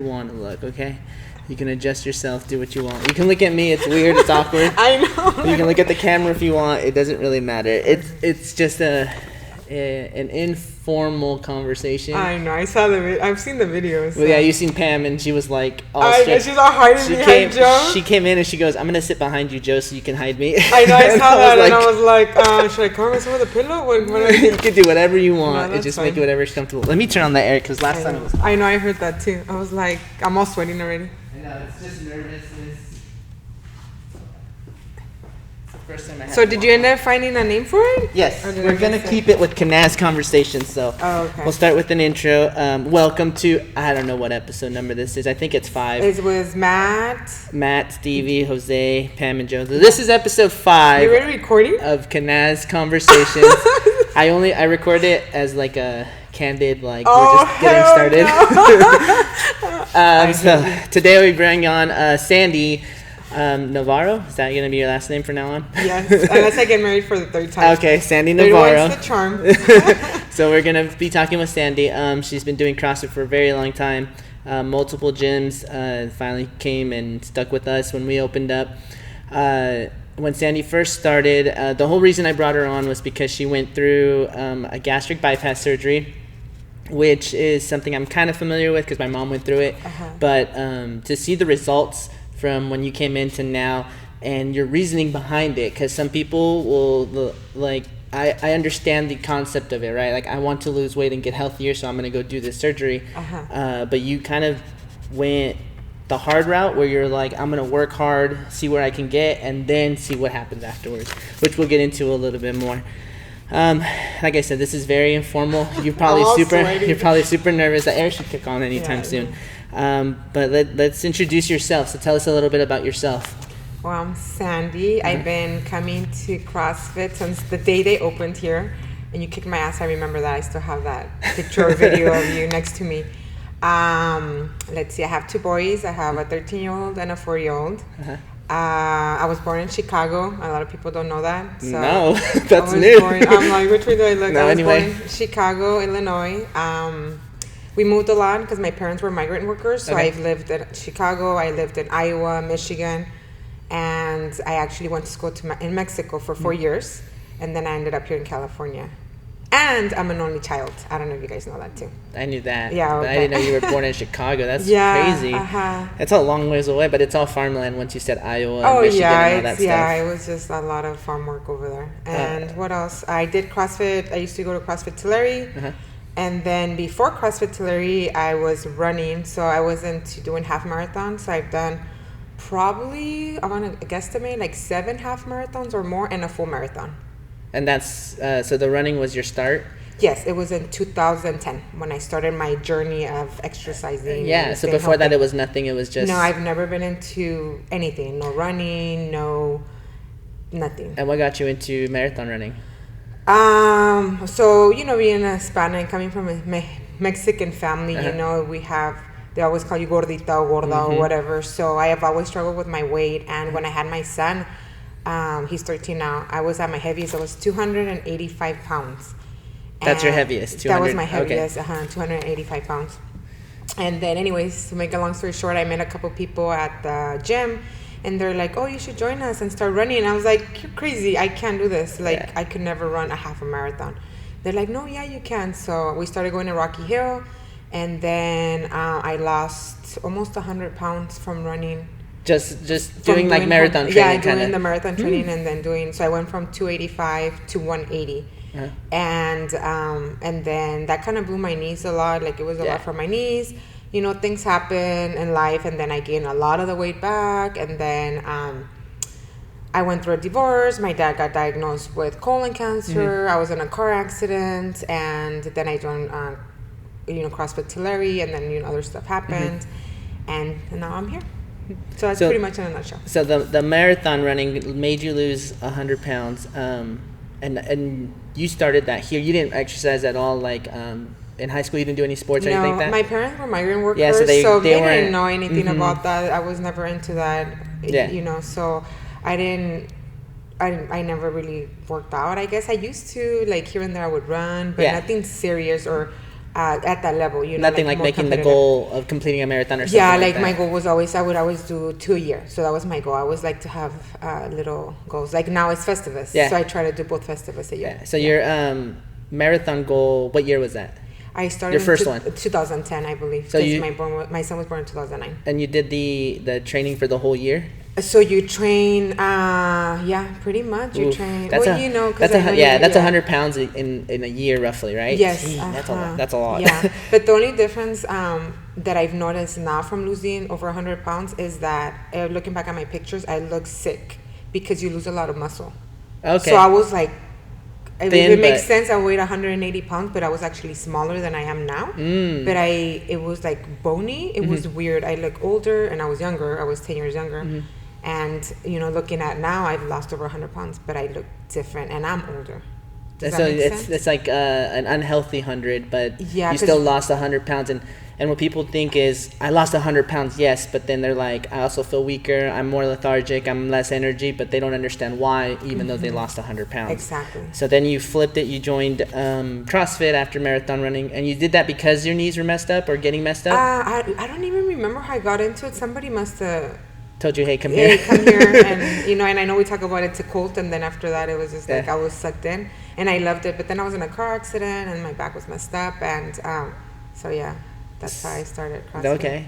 want to look, okay? You can adjust yourself, do what you want. You can look at me, it's weird, it's awkward. I know. You can look at the camera if you want, it doesn't really matter. It's just an informal conversation. I know, I've seen the videos. Well, yeah, you seen Pam and she was like all I know, she's all hiding behind Joe. She came in and she goes, I'm going to sit behind you, Joe, so you can hide me. I know, I saw that and I was like, should I cover myself with a pillow? What you can do whatever you want. No, Just fine. make it whatever's comfortable. Let me turn on the air because last time it was hot. I know, I heard that too. I was like, I'm all sweating already. I know, it's just nervousness. It's the first time I had So to did walk you end on. up finding a name for it? Yes, Or did we're I going to miss it? keep it with Kenaz conversations, so Okay. we'll start with an intro. Welcome to, I don't know what episode number this is. I think it's 5. It was Matt. Matt, Stevie, Jose, Pam, and Joe. This is episode 5 You already recording? of Kenaz conversations. I record it as like a candid, like we're just getting started. No. So today we bring on Sandy Navarro. Is that going to be your last name from now on? Yes, unless I get married for the third time. Okay, Sandy Third Navarro. one's the charm. So we're going to be talking with Sandy. She's been doing CrossFit for a very long time. Multiple gyms. Finally came and stuck with us when we opened up. When Sandy first started, the whole reason I brought her on was because she went through a gastric bypass surgery, which is something I'm kind of familiar with because my mom went through it. Uh-huh. But to see the results from when you came in to now and your reasoning behind it, because some people will, like, I understand the concept of it, right? Like, I want to lose weight and get healthier, so I'm going to go do this surgery. Uh-huh. But you kind of went the hard route where you're like, I'm going to work hard, see where I can get, and then see what happens afterwards, which we'll get into a little bit more. Like I said, this is very informal. You're probably super nervous. The air should kick on anytime soon. But let's introduce yourself. So tell us a little bit about yourself. Well, I'm Sandy. I've been coming to CrossFit since the day they opened here. And you kicked my ass. I remember that. I still have that picture or video of you next to me. Let's see. I have 2 boys. I have a 13-year-old and a 4-year-old. Uh-huh. I was born in Chicago. A lot of people don't know that. So No, that's new. I'm like, which way do I look? No, I was anyway. born in Chicago, Illinois. We moved a lot because my parents were migrant workers. So Okay. I've lived in Chicago. I lived in Iowa, Michigan. And I actually went to school in Mexico for 4 years. And then I ended up here in California. And I'm an only child. I don't know if you guys know that too. I knew that. Yeah, But I okay. didn't know you were born in Chicago. That's Yeah, crazy. uh-huh. That's a long ways away, but it's all farmland once you said Iowa Oh and Michigan yeah, and all that stuff. it was just a lot of farm work over there. And what else? I did CrossFit. I used to go to CrossFit Tulare. Uh-huh. And then before CrossFit Tulare, I was running. So I was into doing half marathons. So I've done probably, I want to guesstimate, like 7 half marathons or more and a full marathon. And that's, so the running was your start? Yes, it was in 2010 when I started my journey of exercising. Yeah, and so staying before that healthy. it was nothing, it was just... No, I've never been into anything. No running, no nothing. And what got you into marathon running? So, being a Hispanic, coming from a Mexican family, Uh-huh. they always call you gordita or gorda or whatever. So I have always struggled with my weight. And when I had my son, he's 13 now, I was at my heaviest. I was 285 pounds. That's your And heaviest, That was my 200, okay. heaviest, 285 pounds. And then anyways, to make a long story short, I met a couple people at the gym. And they're like, oh, you should join us and start running. And I was like, you're crazy. I can't do this. Like, Yeah. I could never run a half a marathon. They're like, no, yeah, you can. So we started going to Rocky Hill. And then I lost almost 100 pounds from running. Just From doing like doing marathon home- training, Yeah, kind doing the of. marathon training and then doing... So I went from 285 to 180. Uh-huh. And then that kind of blew my knees a lot. Like, it was a Yeah. lot for my knees. Things happen in life, and then I gained a lot of the weight back. And then I went through a divorce. My dad got diagnosed with colon cancer. I was in a car accident, and then I joined, CrossFit Tulare, and then other stuff happened, and now I'm here. So that's pretty much in a nutshell. So the marathon running made you lose 100 pounds, and you started that here. You didn't exercise at all, like in high school. You didn't do any sports or anything like that? My parents were migrant workers, Yeah, so they they weren't- didn't know anything about that. I was never into that, so I never really worked out. I guess I used to, like, here and there I would run, but Yeah. nothing serious or at that level. Nothing like more making the competitive. goal of completing a marathon or something. Yeah, like like my that. goal was I would always do 2 a year. So that was my goal. I always like to have little goals. Like now it's Festivus. Yeah. So I try to do both Festivus a year. Yeah. So your marathon goal, what year was that? I started Your first in one? 2010, I believe. So Because my son was born in 2009. And you did the training for the whole year? So you train, pretty much. You Oof, train. that's Well, a- you know, 'cause that's I know that's yeah. 100 pounds in a year roughly, right? Yes, Gee, that's a lot. Yeah, but the only difference that I've noticed now from losing over 100 pounds is that looking back at my pictures, I look sick because you lose a lot of muscle. Okay. So I was like, Thin, it makes but- sense. I weighed 180 pounds, but I was actually smaller than I am now. But it was like bony. It was weird. I look older, and I was younger. I was 10 years younger. And looking at now, I've lost over 100 pounds, but I look different, and I'm older. Does So that make sense? it's like an unhealthy 100, but Yeah, you 'cause- still lost 100 pounds. And what people think is, I lost 100 pounds, yes, but then they're like, I also feel weaker, I'm more lethargic, I'm less energy, but they don't understand why, even though they lost 100 pounds. Exactly. So then you flipped it, you joined CrossFit after marathon running, and you did that because your knees were messed up or getting messed up? I don't even remember how I got into it. Somebody must have Told you, hey, come here. come here, and and I know we talk about it to Colt, and then after that it was just like Yeah. I was sucked in, and I loved it. But then I was in a car accident, and my back was messed up, and so yeah, that's how I started CrossFit. Okay.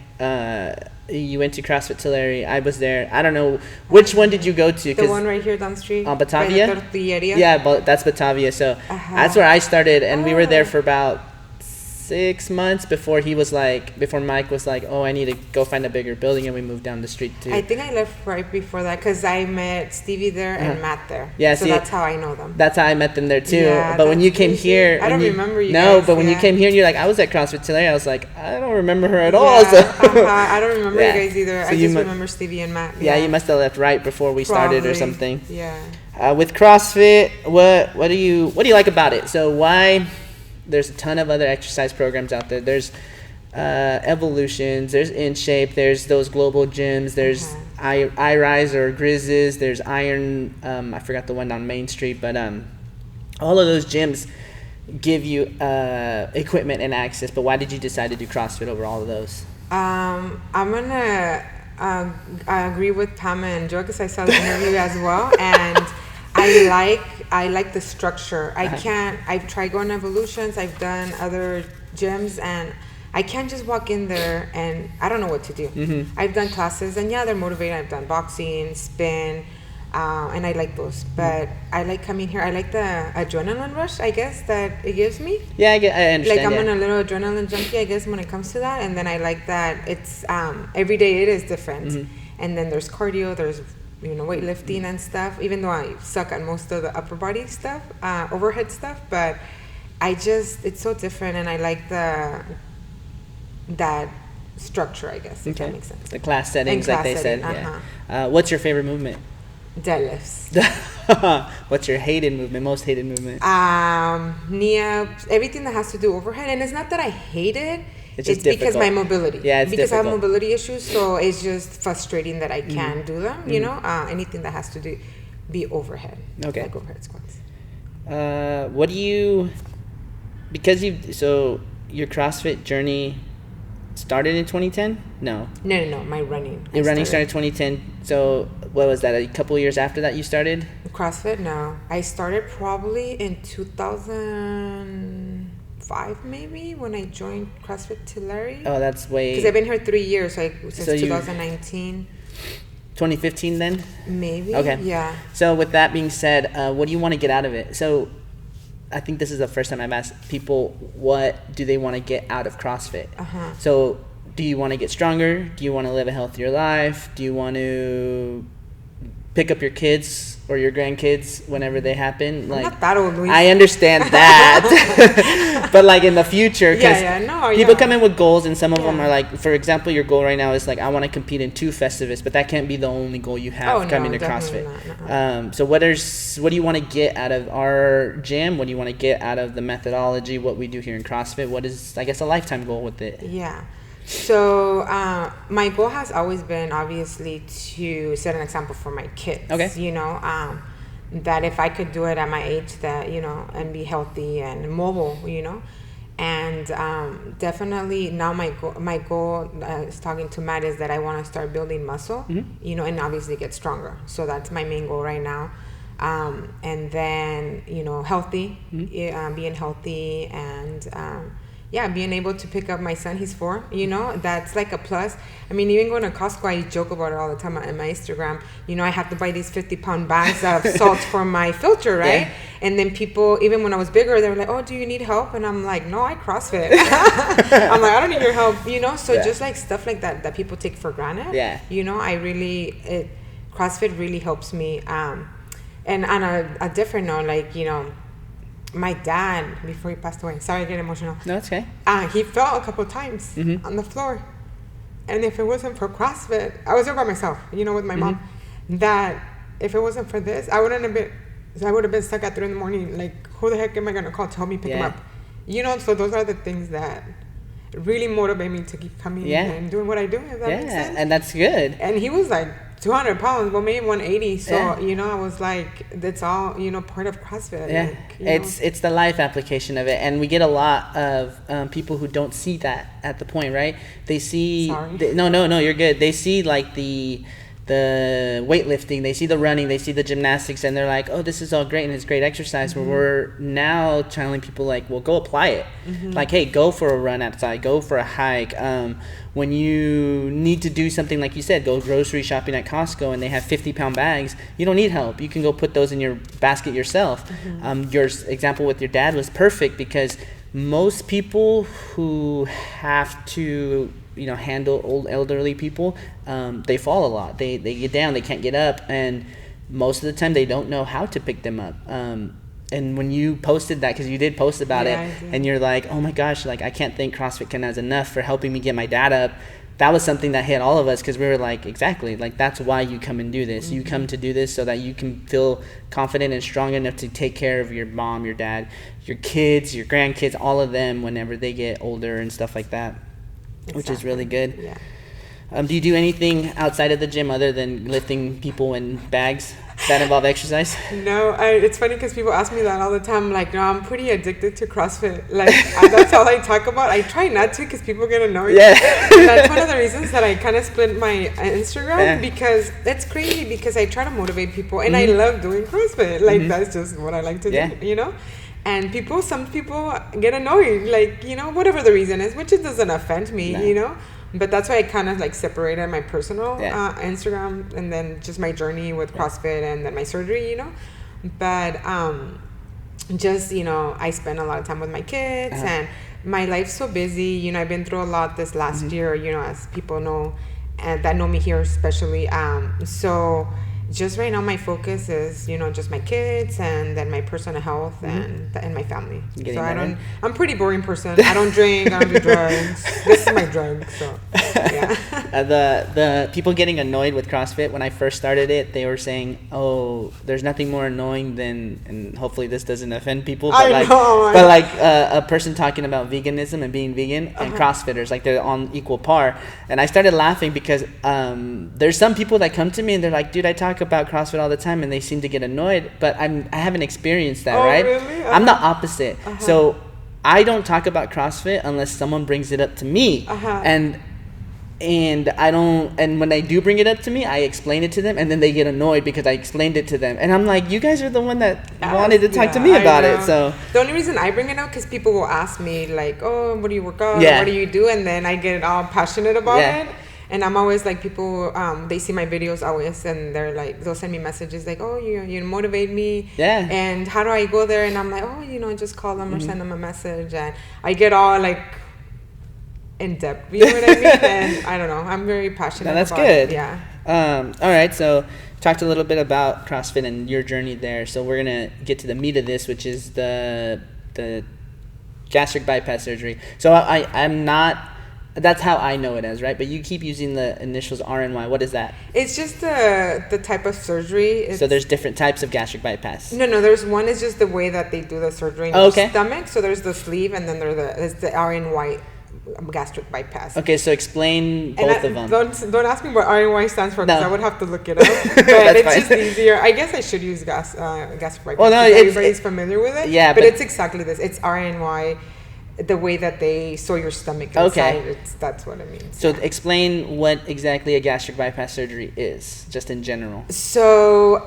You went to CrossFit Tulare. I was there. I don't know. Which one did you go to? The one right here down the street. On by Batavia? the tortilleria. Yeah, but that's Batavia. So that's where I started, and we were there for about 6 months before Mike was like, oh, I need to go find a bigger building, and we moved down the street too. I think I left right before that because I met Stevie there and Matt there. Yeah, so see, that's how I know them. That's how I met them there too. Yeah, but when that's you came crazy. here, I don't remember you No, guys, but when you yeah. came here, and you're like, I was at CrossFit Tulare. I was like, I don't remember her at all. So. I don't remember Yeah. you guys either. So I you just mu- remember Stevie and Matt. Yeah, you must have left right before we started or Probably. something. Yeah. With CrossFit, what do you like about it? So why? There's a ton of other exercise programs out there. There's Evolutions, there's In Shape, there's those global gyms, there's iRise or Grizz's, there's Iron, I forgot the one down Main Street, but all of those gyms give you equipment and access. But why did you decide to do CrossFit over all of those? I'm gonna agree with Pam and Joe because I saw the interview as well, and I like the structure. I've tried going to Evolutions, I've done other gyms, and I can't just walk in there and I don't know what to do. I've done classes, and yeah, they're motivating. I've done boxing, spin, and I like those. But I like coming here. I like the adrenaline rush, I guess, that it gives me. Yeah, I understand. Like I'm yeah. on a little adrenaline junkie, I guess, when it comes to that. And then I like that it's every day it is different. And then there's cardio, there's weightlifting and stuff. Even though I suck at most of the upper body stuff, overhead stuff, but it's so different, and I like that structure, I guess, if that makes sense. The class settings, And like they class said. setting, Yeah. What's your favorite movement? Deadlifts. What's your hated movement? Most hated movement? Knee-ups, everything that has to do overhead. And it's not that I hate it. It's just because difficult. my mobility. Yeah, it's because I have difficult. mobility issues, so it's just frustrating that I can't do them. Anything that has to be overhead. Okay. Like overhead squats. What do you? So your CrossFit journey started in 2010? No. No. My running. Your running started 2010. So what was that? A couple years after that you started? CrossFit? No. I started probably in 2005, maybe, when I joined CrossFit Tulare. Oh, that's way. Because I've been here 3 years, since So you- 2019. 2015 then? Maybe. Okay. Yeah. So with that being said, what do you want to get out of it? So I think this is the first time I've asked people, what do they want to get out of CrossFit? So do you want to get stronger? Do you want to live a healthier life? Do you want to pick up your kids or your grandkids whenever they happen? I'm not that old, Luis. I understand that. But like in the future, because people come in with goals, and some of them are like, for example, your goal right now is like, I want to compete in 2 Festivus, but that can't be the only goal you have coming to CrossFit. So what do you want to get out of our gym? What do you want to get out of the methodology, what we do here in CrossFit? What is, I guess, a lifetime goal with it? Yeah. So my goal has always been, obviously, to set an example for my kids. Okay. That if I could do it at my age, that and be healthy and mobile, And definitely now my goal is talking to Matt is that I want to start building muscle, you know, and obviously get stronger. So that's my main goal right now. And then, you know, healthy, being healthy, and being able to pick up my son. He's 4, you know, that's like a plus. I mean, even going to Costco, I joke about it all the time on my Instagram. You know, I have to buy these 50-pound bags of salt for my filter, right? Yeah. And then people, even when I was bigger, they were like, oh, do you need help? And I'm like, no, I CrossFit. I'm like, I don't need your help, you know? So just like stuff like that people take for granted. Yeah. You know, CrossFit really helps me. And on a different note, like, you know, my dad, before he passed away, sorry I get emotional. No, it's okay. He fell a couple of times on the floor. And if it wasn't for CrossFit, I was there by myself, you know, with my mom, that if it wasn't for this, I would have been stuck at 3 a.m. Like, who the heck am I going to call to help me pick him up? You know, so those are the things that really motivate me to keep coming and doing what I do, if that makes sense. And that's good. And he was like 200 pounds, well, maybe 180. So, you know, I was like, that's all, you know, part of CrossFit. Yeah. Like, it's the life application of it. And we get a lot of people who don't see that at the point, right? They see... Sorry. No, you're good. They see, like, the weightlifting, they see the running, they see the gymnastics, and they're like, oh, this is all great and it's great exercise. But we're now telling people, like, well, go apply it. Like, hey, go for a run outside, go for a hike. When you need to do something, like you said, go grocery shopping at Costco and they have 50-pound bags, you don't need help. You can go put those in your basket yourself. Your example with your dad was perfect, because most people who have to, you know, handle old elderly people, they fall a lot. They get down, they can't get up, and most of the time they don't know how to pick them up. And when you posted that, because you did post about it, and you're like, oh my gosh, like, I can't thank CrossFit Kenaz enough for helping me get my dad up. That was something that hit all of us, because we were like, exactly, like, that's why you come and do this. You come to do this so that you can feel confident and strong enough to take care of your mom, your dad, your kids, your grandkids, all of them whenever they get older and stuff like that. Which is really good. Yeah. Do you do anything outside of the gym other than lifting people in bags that involve exercise? No, it's funny because people ask me that all the time. Like, no, I'm pretty addicted to CrossFit. Like, that's all I talk about. I try not to because people get annoyed. Yeah. And that's one of the reasons that I kind of split my Instagram, because it's crazy, because I try to motivate people, and I love doing CrossFit. Like, that's just what I like to do, you know? And some people get annoyed, like, you know, whatever the reason is, which it doesn't offend me, you know? But that's why I kind of like separated my personal Instagram, and then just my journey with CrossFit, and then my surgery, you know? But just, you know, I spend a lot of time with my kids, and my life's so busy. You know, I've been through a lot this last year, you know, as people know, and that know me here especially. So just right now my focus is, you know, just my kids, and then my personal health, and my family. So I'm a pretty boring person. I don't drink, I don't do drugs. This is my drug, so yeah. The people getting annoyed with CrossFit, when I first started it, they were saying, oh, there's nothing more annoying than, and hopefully this doesn't offend people, but a person talking about veganism and being vegan, and CrossFitters, like, they're on equal par. And I started laughing because there's some people that come to me and they're like, dude, I talk about CrossFit all the time, and they seem to get annoyed, but I haven't experienced that, right? Really? I'm the opposite. So I don't talk about CrossFit unless someone brings it up to me. And I don't, and when they do bring it up to me, I explain it to them, and then they get annoyed because I explained it to them, and I'm like, you guys are the one that wanted to talk to me about it. So the only reason I bring it up, because people will ask me, like, oh, what do you work out? What do you do? And then I get all passionate about it. And I'm always like, people, they see my videos always, and they're like, they'll send me messages like, oh, you motivate me. Yeah. And how do I go there? And I'm like, oh, you know, just call them or send them a message. And I get all like in depth, you know what I mean? And I don't know, I'm very passionate that's about good. It. Yeah. All right, so talked a little bit about CrossFit and your journey there. So we're going to get to the meat of this, which is the gastric bypass surgery. So I'm not... That's how I know it as, right? But you keep using the initials RNY. What is that? It's just the type of surgery. So there's different types of gastric bypass. No. There's one is just the way that they do the surgery in the stomach. So there's the sleeve, and then there's the RNY gastric bypass. Okay, so explain both of them. Don't ask me what RNY stands for, because I would have to look it up. But it's just easier. I guess I should use gastric bypass. Well, no, everybody's familiar with it. Yeah, but it's exactly this. It's RNY. the way that they sew your stomach inside. That's what it means. So explain what exactly a gastric bypass surgery is, just in general. So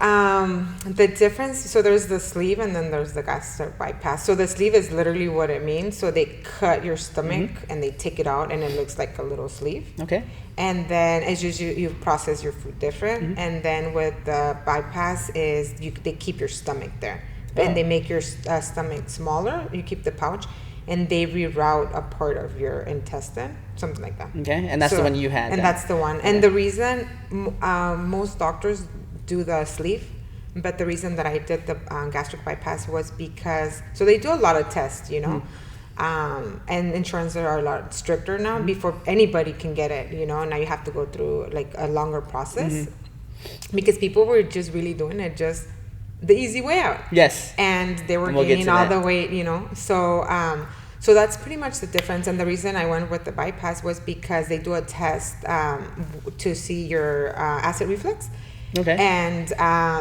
the difference, so there's the sleeve and then there's the gastric bypass. So the sleeve is literally what it means. So they cut your stomach and they take it out and it looks like a little sleeve. Okay. And then it's just you process your food different. And then with the bypass is they keep your stomach there. And they make your stomach smaller. You keep the pouch. And they reroute a part of your intestine, something like that. Okay, and that's the one you had. And that's the one. And the reason most doctors do the sleeve, but the reason that I did the gastric bypass was because, so they do a lot of tests, you know, and insurance are a lot stricter now. Before anybody can get it, you know, now you have to go through like a longer process because people were just really doing it just the easy way out. Yes. And they were gaining all the weight, you know. So so that's pretty much the difference. And the reason I went with the bypass was because they do a test to see your acid reflux. Okay. And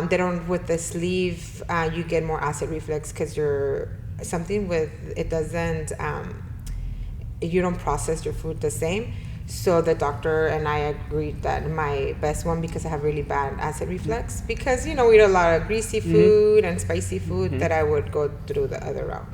they don't, with the sleeve, you get more acid reflux because you're something with, it doesn't, you don't process your food the same. So the doctor and I agreed that my best one, because I have really bad acid reflux, because, you know, we eat a lot of greasy food and spicy food, that I would go through the other route.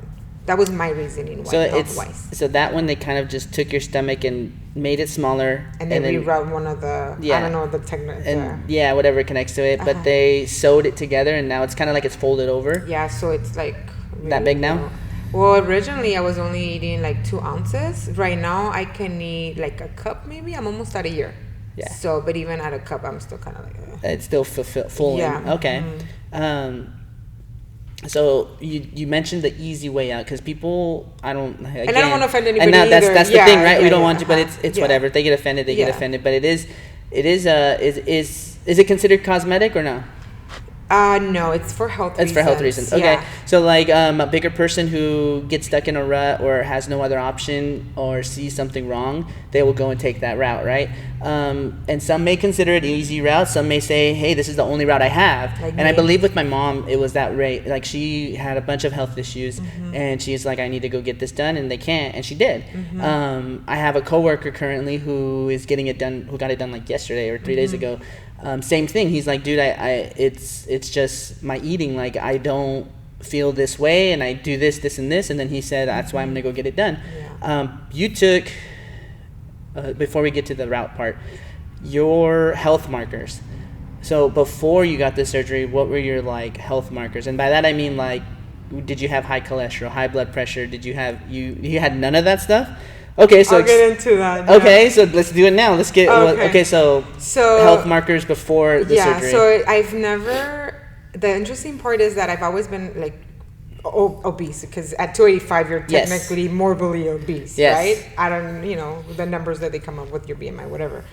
That was my reasoning why, health-wise. So that one, they kind of just took your stomach and made it smaller. And then reroute one of the, I don't know, the technique. And whatever connects to it. But they sewed it together and now it's kind of like it's folded over. Yeah, so it's like... Really that big now? Well, originally I was only eating like 2 ounces. Right now I can eat like a cup maybe. I'm almost at a year. Yeah. So, but even at a cup, I'm still kind of like... It's still full. Yeah. Okay. So you mentioned the easy way out because people, I don't want to offend anybody. And that's the thing, right? We don't want to, but it's whatever. If they get offended, they get offended. But is it considered cosmetic or no? No, it's for health reasons. It's for health reasons. Okay. Yeah. So like a bigger person who gets stuck in a rut or has no other option or sees something wrong, they will go and take that route, right? And some may consider it an easy route. Some may say, hey, this is the only route I have. Like I believe with my mom, it was that rate. Like she had a bunch of health issues and she's like, I need to go get this done. And they can't. And she did. I have a coworker currently who is getting it done, who got it done like yesterday or 3 days ago. Same thing. He's like, dude, it's just my eating. Like I don't feel this way, and I do this, and this, and then he said that's why I'm gonna go get it done. Yeah. You took before we get to the route part, your health markers. So before you got the surgery, what were your like health markers? And by that I mean like, did you have high cholesterol, high blood pressure? Did you have you had none of that stuff? Okay, so I'll get into that. Yeah. Okay, so let's do it now. Let's get so health markers before the surgery. Yeah, so I've never. The interesting part is that I've always been like obese because at 285 you're technically morbidly obese, right? I don't, the numbers that they come up with, your BMI, whatever.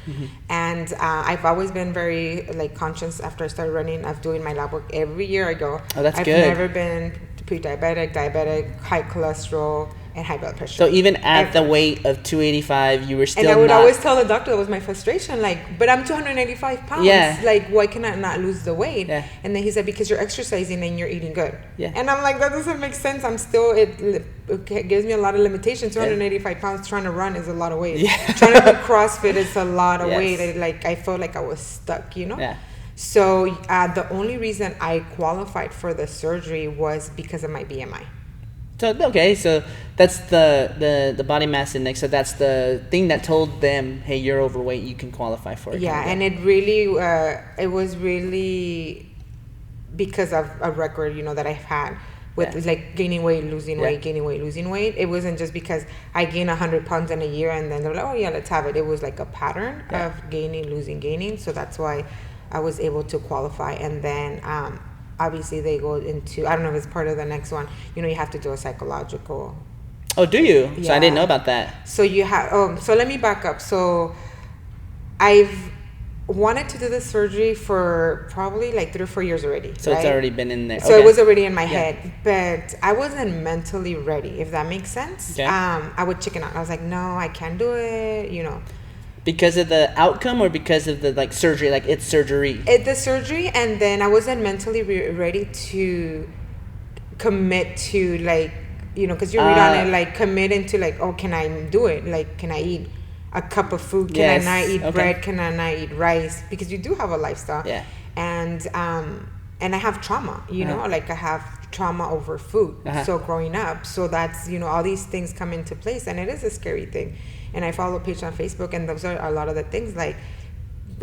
And I've always been very like conscious after I started running of doing my lab work every year. I go. Oh, that's good. I've never been pre-diabetic, diabetic, high cholesterol, and high blood pressure. So even at the weight of 285, you were still. And I would always tell the doctor, that was my frustration, like, but I'm 285 pounds. Yeah. Like, why can I not lose the weight? Yeah. And then he said, because you're exercising and you're eating good. Yeah. And I'm like, that doesn't make sense. I'm still, it gives me a lot of limitations. 285 pounds trying to run is a lot of weight. Yeah. Trying to do CrossFit is a lot of weight. I felt like I was stuck, Yeah. So the only reason I qualified for the surgery was because of my BMI. So that's the body mass index. So that's the thing that told them, hey, you're overweight, you can qualify for it. Yeah, and it really it was really because of a record that I've had with like gaining weight, losing weight, gaining weight, losing weight. It wasn't just because I gained 100 pounds in a year and then they're like, oh yeah, let's have it. It was like a pattern of gaining, losing, gaining. So that's why I was able to qualify. And then obviously they go into, I don't know if it's part of the next one, you have to do a psychological. Oh, do you? Yeah. So I didn't know about that. So you have, so let me back up. So I've wanted to do the surgery for probably like 3 or 4 years already. So it's already been in there. So it was already in my head, but I wasn't mentally ready, if that makes sense. Okay. I would chicken out. I was like, no, I can't do it, Because of the outcome or because of the like surgery, like it's surgery? The surgery, and then I wasn't mentally ready to commit to like because you read on it, like, committing to, like, oh, can I do it? Like, can I eat a cup of food? Can I not eat bread? Can I not eat rice? Because you do have a lifestyle. Yeah. And I have trauma, like I have trauma over food. So growing up, so that's, all these things come into place, and it is a scary thing. And I follow a page on Facebook, and those are a lot of the things, like,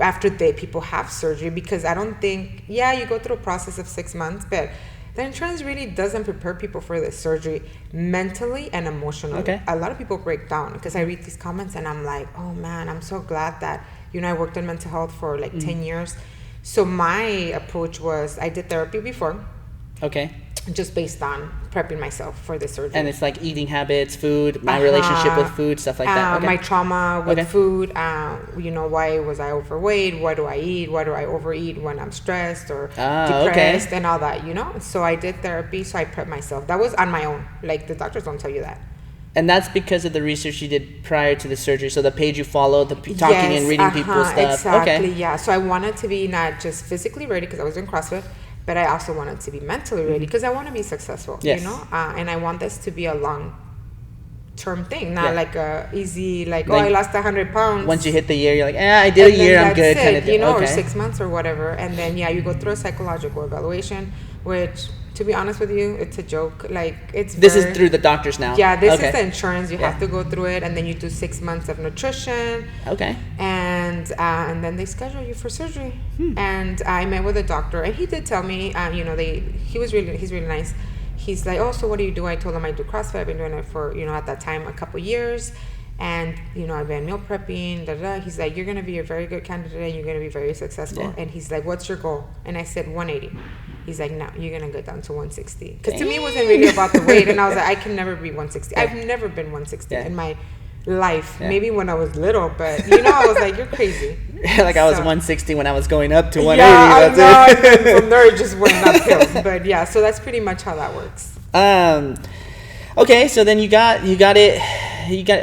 after people have surgery, because I don't think, you go through a process of 6 months, but the insurance really doesn't prepare people for the surgery mentally and emotionally. Okay. A lot of people break down, because I read these comments and I'm like, oh man, I'm so glad that, I worked in mental health for like 10 years. So my approach was, I did therapy before. Okay. Just based on prepping myself for the surgery. And it's like eating habits, food, my relationship with food, stuff like that. Okay. My trauma with food, why was I overweight? What do I eat? What do I overeat when I'm stressed or depressed and all that, So I did therapy, so I prepped myself. That was on my own. Like, the doctors don't tell you that. And that's because of the research you did prior to the surgery. So the page you followed, the talking and reading people's stuff. Exactly, yeah. So I wanted to be not just physically ready, because I was in CrossFit, but I also wanted to be mentally ready, because I want to be successful, and I want this to be a long-term thing, not like a easy, like I lost 100 pounds. Once you hit the year, you're like, I did a year, I'm good, kind of thing. Or 6 months or whatever. And then, you go through a psychological evaluation, which, to be honest with you, it's a joke. Like, this is through the doctors now. Yeah, this is the insurance. You have to go through it, and then you do 6 months of nutrition. Okay. And then they schedule you for surgery. And I met with a doctor, and he did tell me, he's really nice. He's like, oh, so what do you do? I told him I do CrossFit. I've been doing it for, at that time, a couple years. And, I've been meal prepping, He's like, you're going to be a very good candidate, and you're going to be very successful. Yeah. And he's like, what's your goal? And I said, 180. He's like, no, you're going to go down to 160. Because to me, it wasn't really about the weight. And I was like, I can never be 160. I've never been 160 in my life. Maybe when I was little, but, I was like, you're crazy. Like, I was 160 when I was going up to 180. Yeah, I know. And from there, it just went uphill. But, yeah, so that's pretty much how that works. Okay, so then you got it.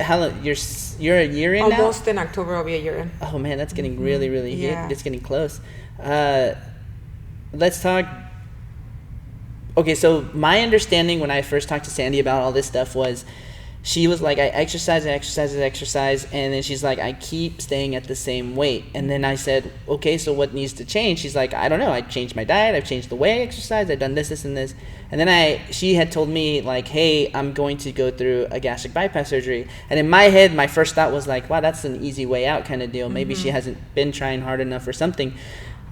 How long? You're a year in now? Almost in October, I'll be a year in. Oh, man, that's getting really, really it's getting close. Let's talk. Okay, so my understanding when I first talked to Sandy about all this stuff was, she was like, I exercise, and then she's like, I keep staying at the same weight. And then I said, okay, so what needs to change? She's like, I don't know. I changed my diet. I've changed the way I exercise. I've done this, and this. And then she had told me, like, hey, I'm going to go through a gastric bypass surgery. And in my head, my first thought was like, wow, that's an easy way out kind of deal. Maybe she hasn't been trying hard enough or something.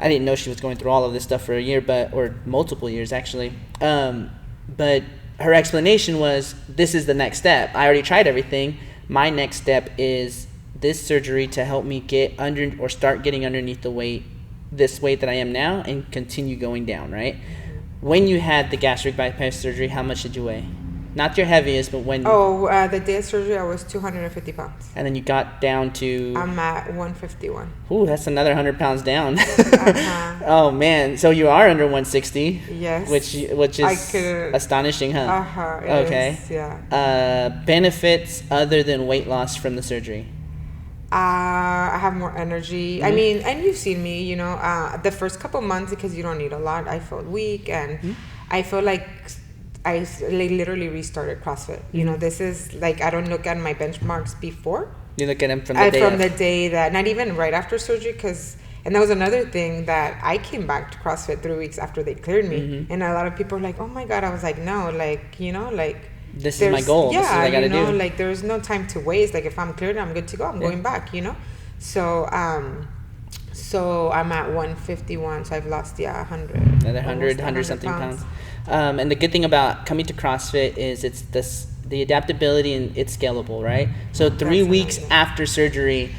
I didn't know she was going through all of this stuff for a year, or multiple years, actually. But her explanation was, this is the next step. I already tried everything. My next step is this surgery to help me get under or start getting underneath this weight that I am now, and continue going down, right? When you had the gastric bypass surgery, how much did you weigh? Not your heaviest, but when... the day of surgery, I was 250 pounds. And then you got down to... I'm at 151. Ooh, that's another 100 pounds down. Oh, man. So you are under 160. Yes. Which is astonishing, huh? Okay. Is, yeah. Benefits other than weight loss from the surgery? I have more energy. I mean, and you've seen me, the first couple months, because you don't need a lot, I felt weak, and I feel like I literally restarted CrossFit. This is like, I don't look at my benchmarks before. You look at them from the day that, not even right after surgery, and that was another thing, that I came back to CrossFit 3 weeks after they cleared me, and a lot of people were like, oh my God. I was like, no, this is my goal. Yeah, this is what I gotta do. Like, there's no time to waste. Like, if I'm cleared, I'm good to go. I'm going back, So, I'm at 151. So I've lost, 100. Another 100 something pounds. And the good thing about coming to CrossFit is it's the adaptability, and it's scalable, right? So 3 weeks after surgery,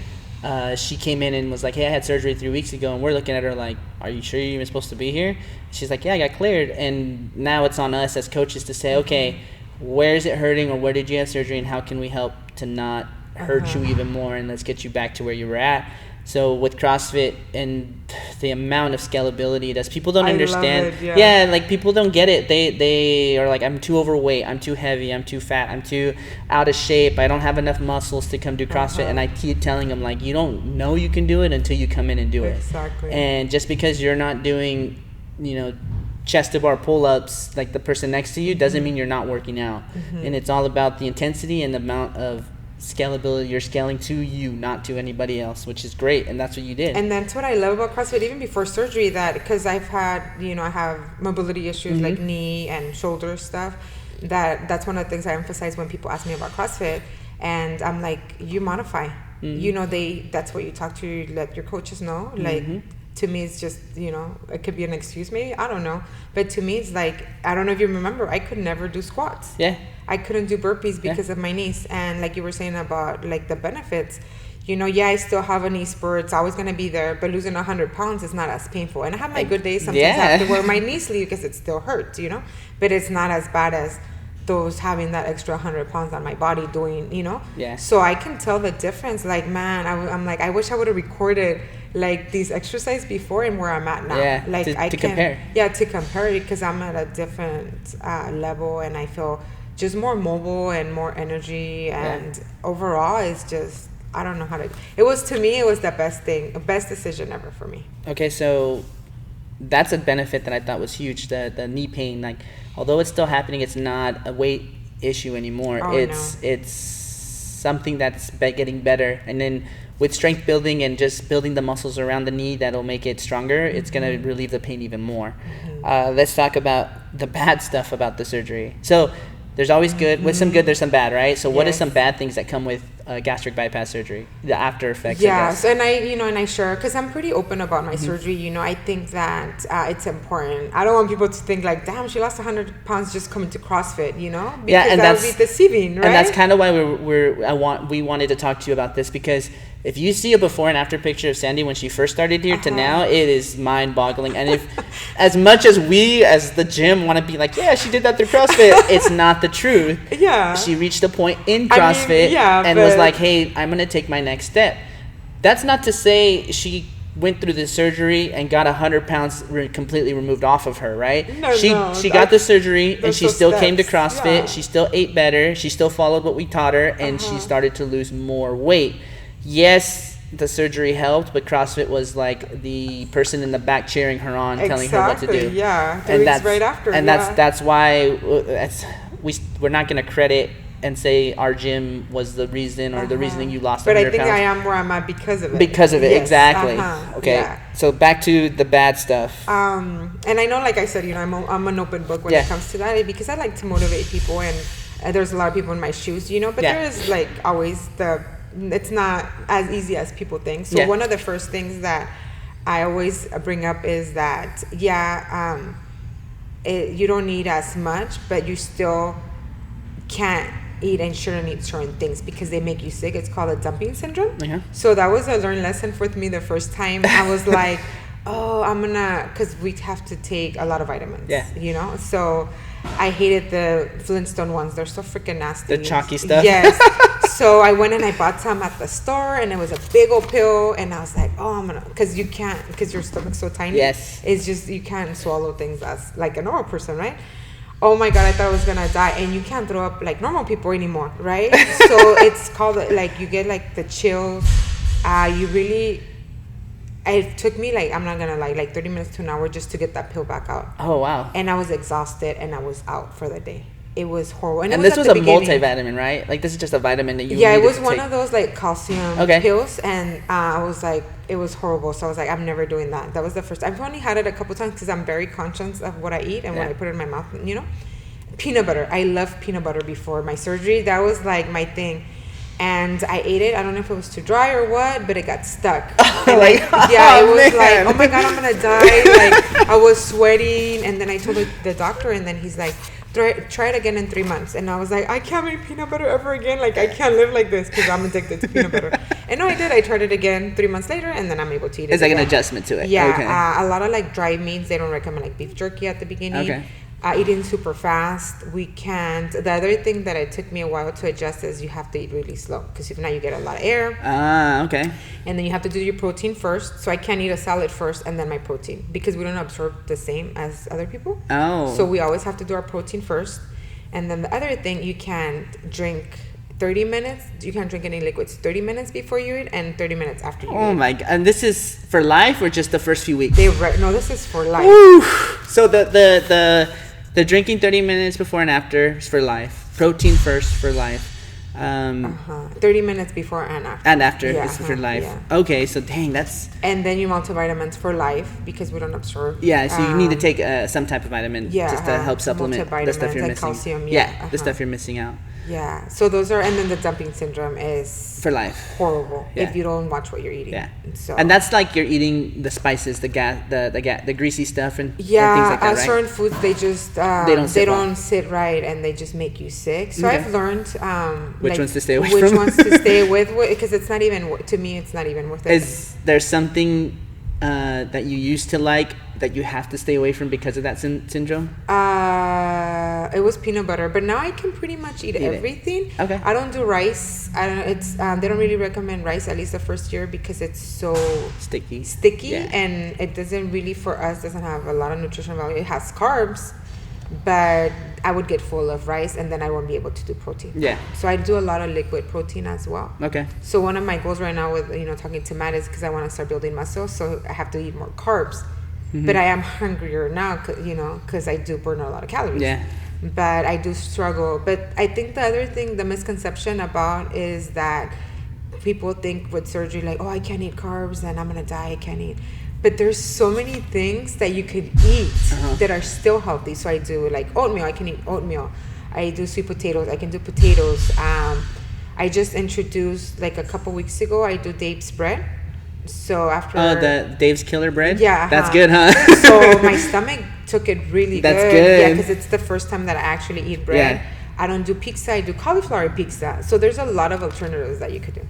she came in and was like, hey, I had surgery 3 weeks ago. And we're looking at her like, are you sure you're even supposed to be here? She's like, yeah, I got cleared. And now it's on us as coaches to say, okay, where is it hurting, or where did you have surgery, and how can we help to not hurt you even more, and let's get you back to where you were at. So with CrossFit and the amount of scalability it does, people don't understand. Love it, like, people don't get it. They are like, I'm too overweight, I'm too heavy, I'm too fat, I'm too out of shape, I don't have enough muscles to come do CrossFit. And I keep telling them, like, you don't know you can do it until you come in and do it. Exactly. And just because you're not doing, chest to bar pull-ups like the person next to you doesn't mean you're not working out. And it's all about the intensity and the amount of scalability you're scaling to you, not to anybody else, which is great. And that's what you did. And that's what I love about CrossFit, even before surgery, that because I've had, I have mobility issues like knee and shoulder stuff. That's one of the things I emphasize when people ask me about CrossFit. And I'm like, you modify. That's what you talk to, let your coaches know. Like, to me, it's just, it could be an excuse maybe. I don't know. But to me, it's like, I don't know if you remember, I could never do squats. Yeah. I couldn't do burpees because of my knees. And like you were saying about like the benefits, I still have a knee spur. It's always going to be there. But losing 100 pounds is not as painful. And I have my good days. Sometimes I have to wear my knee sleeve because it still hurts, But it's not as bad as those having that extra 100 pounds on my body doing, Yeah. So I can tell the difference. Like, man, I'm like, I wish I would have recorded like these exercises before and where I'm at now. Yeah, like to compare. Yeah, to compare it, because I'm at a different level and I feel just more mobile and more energy. And overall, it's just, I don't know how to. It was the best decision ever for me. Okay, so that's a benefit that I thought was huge. The knee pain, like, although it's still happening, it's not a weight issue anymore. It's something that's getting better. And then with strength building and just building the muscles around the knee, that'll make it stronger. It's going to relieve the pain even more. Let's talk about the bad stuff about the surgery. So there's always good. With some good, there's some bad, right? So what are some bad things that come with gastric bypass surgery? The after effects, Yes, and I share, because I'm pretty open about my surgery. I think that it's important. I don't want people to think like, damn, she lost 100 pounds just coming to CrossFit, Because that would be deceiving, right? And that's kind of why we wanted to talk to you about this, because if you see a before and after picture of Sandy when she first started here to now, it is mind-boggling. And if, as much as we, as the gym, want to be like, yeah, she did that through CrossFit, it's not the truth. Yeah. She reached a point in CrossFit and was like, hey, I'm going to take my next step. That's not to say she went through the surgery and got 100 pounds completely removed off of her, right? She got the surgery and she still came to CrossFit. Yeah. She still ate better. She still followed what we taught her, and she started to lose more weight. Yes, the surgery helped, but CrossFit was like the person in the back cheering her on, telling her what to do. Yeah, and that's right after. And that's why we're not going to credit and say our gym was the reason or the reasoning you lost 100 pounds. But I think I am where I'm at because of it. Because of it, yes. Exactly. Okay, so back to the bad stuff. And I know, like I said, I'm an open book when it comes to that, because I like to motivate people, and there's a lot of people in my shoes, but there is like always it's not as easy as people think. So one of the first things that I always bring up is that, you don't need as much, but you still can't eat and shouldn't eat certain things because they make you sick. It's called a dumping syndrome. So that was a learned lesson for me the first time. I was like, because we have to take a lot of vitamins, so I hated the Flintstone ones. They're so freaking nasty. The chalky stuff. Yes. So I went and I bought some at the store, and it was a big old pill, and I was like, because you can't, because your stomach's so tiny. Yes. It's just, you can't swallow things as like a normal person, right? Oh my God, I thought I was gonna die. And you can't throw up like normal people anymore, right? So it's called, like, you get like the chills. It took me, like, I'm not gonna lie, like 30 minutes to an hour just to get that pill back out. Oh, wow. And I was exhausted, and I was out for the day. It was horrible. And this was a multivitamin, right? Like, this is just a vitamin that you needed it was one of those, like, calcium pills. And I was like, it was horrible. So I was like, I'm never doing that. That was the first. I've only had it a couple times because I'm very conscious of what I eat and what I put in my mouth, Peanut butter. I loved peanut butter before my surgery. That was, like, my thing. And I ate it. I don't know if it was too dry or what, but it got stuck. It was like, oh my God, I'm gonna die. Like, I was sweating, and then I told the doctor, and then he's like, try it again in 3 months. And I was like, I can't make peanut butter ever again. Like, I can't live like this because I'm addicted to peanut butter. And no, I did. I tried it again 3 months later, and then I'm able to eat it. It's like an adjustment to it. Yeah. Okay. A lot of like dry meats, they don't recommend like beef jerky at the beginning. Okay. Eating super fast, we can't. The other thing that it took me a while to adjust is you have to eat really slow, because if not, you get a lot of air. Okay. And then you have to do your protein first. So I can't eat a salad first and then my protein, because we don't absorb the same as other people. Oh. So we always have to do our protein first. And then the other thing, you can't drink 30 minutes. You can't drink any liquids 30 minutes before you eat and 30 minutes after you eat. Oh my god! And this is for life or just the first few weeks? No, this is for life. Woo! So the drinking 30 minutes before and after is for life. Protein first for life. 30 minutes before and after. And after is for life. Yeah. Okay, so dang, that's... And then your multivitamins for life because we don't absorb. Yeah, so you need to take some type of vitamin just to help supplement the stuff you're like missing. Calcium, the stuff you're missing out. Yeah, so those are, and then the dumping syndrome is for life. Horrible if you don't watch what you're eating. Yeah, so and that's like you're eating the spices, the greasy stuff and things like that, right? Certain foods they just they don't sit right and they just make you sick. So I've learned which ones to stay away from. Which ones to stay with because it's not even to me. It's not even worth it. Is there something that you used to like that you have to stay away from because of that syndrome? It was peanut butter, but now I can pretty much eat everything. Okay. I don't do rice. They don't really recommend rice at least the first year because it's so sticky, and it doesn't really doesn't have a lot of nutritional value. It has carbs, but I would get full of rice and then I won't be able to do protein. Yeah. So I do a lot of liquid protein as well. Okay. So one of my goals right now with talking to Matt is because I want to start building muscle, so I have to eat more carbs. Mm-hmm. But I am hungrier now, because I do burn a lot of calories. Yeah. But I do struggle. But I think the other thing, the misconception about is that people think with surgery, like, oh, I can't eat carbs and I'm going to die, I can't eat. But there's so many things that you could eat that are still healthy. So I do like oatmeal, I can eat oatmeal. I do sweet potatoes, I can do potatoes. I just introduced, like a couple weeks ago, I do Dave's bread. So after the Dave's Killer Bread? Yeah. That's good, huh? So my stomach took it really That's good. good. Yeah, because it's the first time that I actually eat bread. Yeah. I don't do pizza, I do cauliflower pizza. So there's a lot of alternatives that you could do.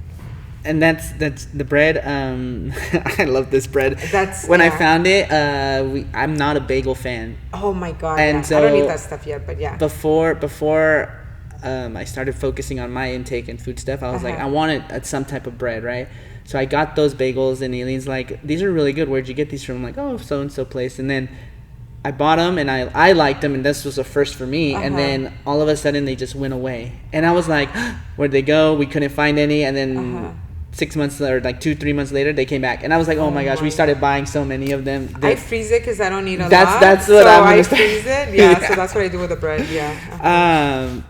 And that's the bread. I love this bread. When I found it, I'm not a bagel fan. Oh my god! And so I don't eat that stuff yet, but yeah. Before I started focusing on my intake and food stuff, I was like, I wanted some type of bread, right? So I got those bagels, and Eileen's like, "These are really good. Where'd you get these from?" I'm like, "Oh, so and so place." And then I bought them, and I liked them, and this was a first for me. And then all of a sudden, they just went away, and I was like, "Where'd they go? We couldn't find any." And then 6 months or like 2-3 months later, they came back, and I was like, "Oh my gosh!" We started buying so many of them. I freeze it because I don't need a lot. That's what I'm gonna start. I freeze it. Yeah, so that's what I do with the bread. Yeah.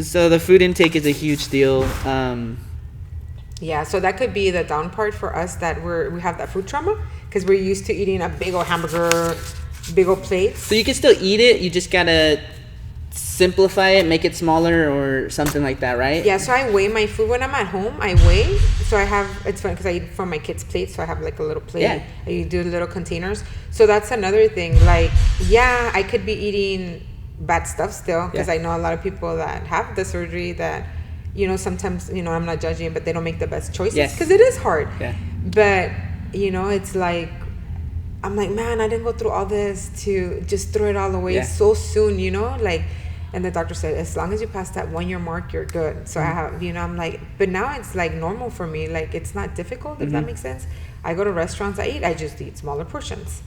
So the food intake is a huge deal. Yeah, so that could be the down part for us that we have that food trauma because we're used to eating a big old hamburger, big old plates. So you can still eat it. You just gotta simplify it, make it smaller or something like that, right? Yeah, so I weigh my food when I'm at home. I weigh. So it's funny because I eat from my kids' plates, so I have like a little plate. Yeah. I do little containers. So that's another thing. Like, yeah, I could be eating bad stuff still because I know a lot of people that have the surgery that, sometimes, I'm not judging, but they don't make the best choices because it is hard. Yeah. But, it's like, I'm like, man, I didn't go through all this to just throw it all away so soon, like, and the doctor said, as long as you pass that 1 year mark, you're good. So I have, I'm like, but now it's like normal for me. Like, it's not difficult, if that makes sense. I go to restaurants, I just eat smaller portions,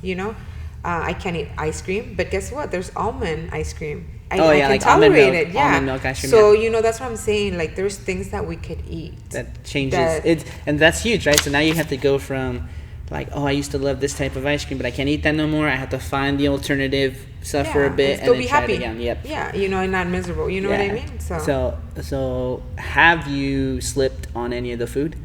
I can't eat ice cream, but guess what? There's almond ice cream. I can like tolerate it. Yeah. Almond milk ice cream. So, that's what I'm saying. Like, there's things that we could eat. That changes. And that's huge, right? So now you have to go from, like, oh, I used to love this type of ice cream, but I can't eat that no more. I have to find the alternative stuff for a bit and then try it again. Yep. Yeah, and not miserable. You know what I mean? So have you slipped on any of the food?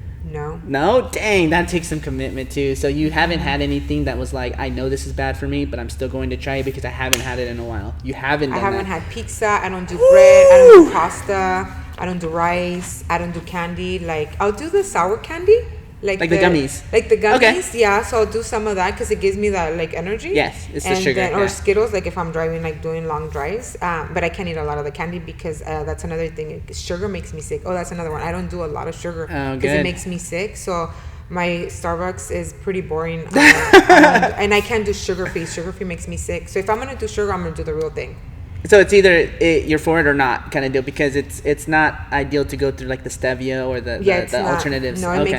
No. Dang, that takes some commitment too. So you haven't had anything that was like, I know this is bad for me, but I'm still going to try it because I haven't had it in a while. You haven't done I haven't that. had pizza. I don't do bread. I don't do pasta. I don't do rice. I don't do candy. Like, I'll do the sour candy. Like the gummies. Like the gummies, okay. Yeah. So I'll do some of that because it gives me that, like, energy. Yes, it's the sugar. Or Skittles, like if I'm driving, like doing long drives. But I can't eat a lot of the candy because that's another thing. Sugar makes me sick. Oh, that's another one. I don't do a lot of sugar because it makes me sick. So my Starbucks is pretty boring. And I can't do sugar-free. Sugar-free makes me sick. So if I'm going to do sugar, I'm going to do the real thing. So it's either you're for it or not kind of deal because it's not ideal to go through like the stevia or the alternatives. No, it